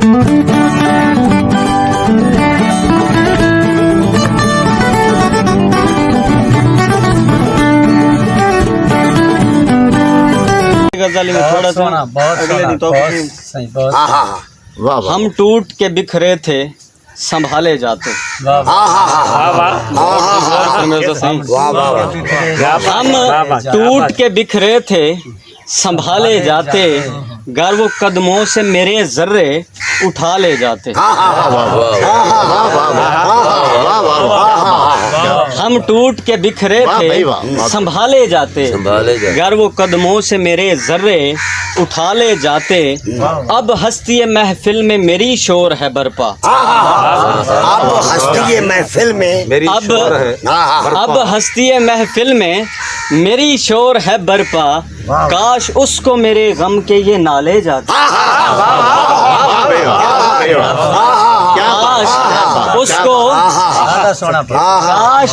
غزل میں تھوڑا سا اگلے دن تو ہم ٹوٹ کے بکھرے تھے سنبھالے جاتے، ہم ٹوٹ کے بکھرے تھے سنبھالے جاتے، گر وہ قدموں سے میرے ذرے اٹھا لے جاتے۔ ہم ٹوٹ کے بکھرے تھے سنبھالے جاتے، گر وہ قدموں سے میرے ذرے اٹھا لے جاتے۔ اب ہستی محفل میں میری شور ہے برپا، اب ہستی محفل میں اب ہستی محفل میں میری شور ہے برپا، کاش اس کو میرے غم کے یہ نالے جاتے، کاش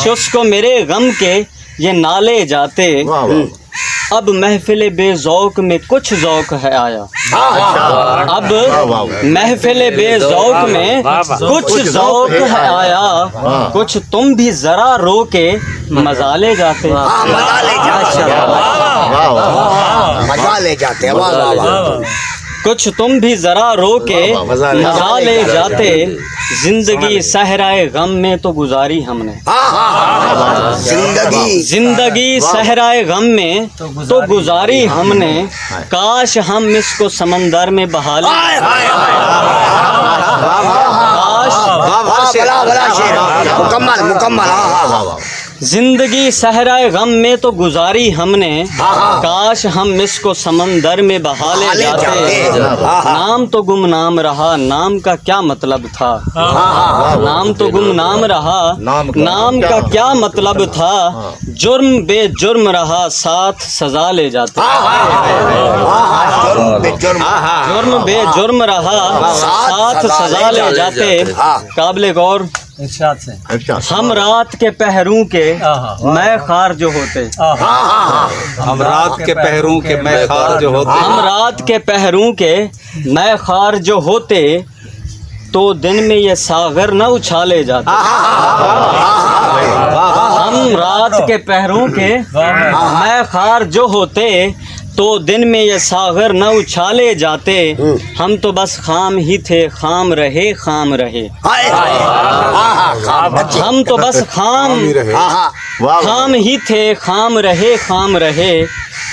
اس کو میرے غم کے یہ نالے جاتے۔ اب محفل بے ذوق میں کچھ ذوق ہے آیا، اب محفل بے ذوق میں کچھ ذوق ہے آیا، کچھ تم بھی ذرا رو کے مزہ لے جاتے، مزہ لے جاتے، کچھ تم بھی ذرا رو کے مزہ لے جاتے۔ زندگی صحرائے غم میں تو گزاری ہم نے، زندگی صحرائے غم میں تو گزاری ہم نے، کاش ہم اس کو سمندر میں بہا لیں، زندگی صحرائے غم میں تو گزاری ہم نے، کاش ہم اس کو سمندر میں بہا لے جاتے۔ نام تو گمنام رہا، نام کا کیا مطلب تھا، نام تو گمنام رہا، نام کا کیا مطلب تھا، جرم بے جرم رہا ساتھ سزا لے جاتے، جرم بے جرم رہا ساتھ سزا لے جاتے۔ قابل غور ہم رات کے پہروں کے میں خار جو ہوتے، ہم رات کے پہروں کے میں خار جو ہوتے، ہم رات کے پہروں کے میں خار جو ہوتے، تو دن میں یہ ساغر نہ اچھالے جاتے، ہم رات کے پہروں کے میں خار جو ہوتے، تو دن میں یہ ساغر نہ اچھالے جاتے۔ ہم تو بس خام ہی تھے، خام رہے خام رہے، ہم تو بس خام ہی تھے، خام رہے خام رہے،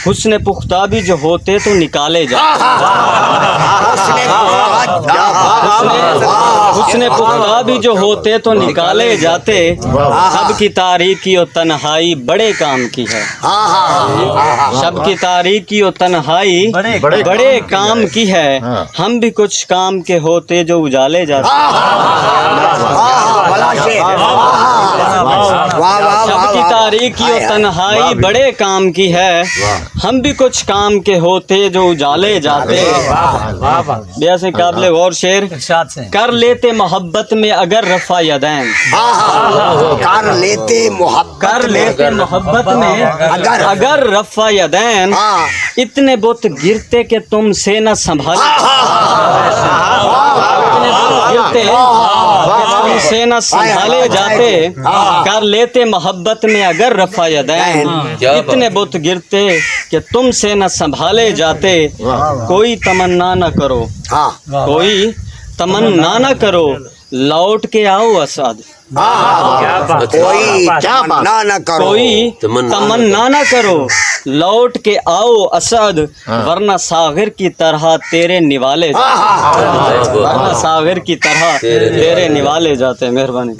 حسن پختہ بھی جو ہوتے تو نکالے جاتے، حسن پختہ بھی جو ہوتے تو نکالے جاتے۔ شب کی تاریکی و تنہائی بڑے کام کی ہے، شب کی تاریکی و تنہائی بڑے کام کی ہے، ہم بھی کچھ کام کے ہوتے جو اجالے جاتے، شب کی تاریکی و تنہائی بڑے کام کی ہے، ہم بھی کچھ کام کے ہوتے جو اجالے جاتے۔ بیا سے قابل غور شعر، کر لیتے محبت میں اگر رفع یدین، کر لیتے محبت میں اگر رفع یدین، اتنے بت گرتے کہ تم سے نہ سنبھالے، اتنے بت گرتے کہ تم سے نہ سنبھالے جاتے۔ کر لیتے محبت میں اگر رفع یدین، اتنے بت گرتے کہ تم سے نہ سنبھالے جاتے۔ کوئی تمنا نہ کرو، کوئی تمنا نہ کرو، لوٹ کے آؤ اسد، کوئی تمنا نہ کرو، کوئی تمنا نہ کرو، لوٹ کے آؤ اسد، ورنہ ساغر کی طرح تیرے نوالے جاتے، ورنہ ساغر کی طرح تیرے نوالے جاتے۔ مہربانی۔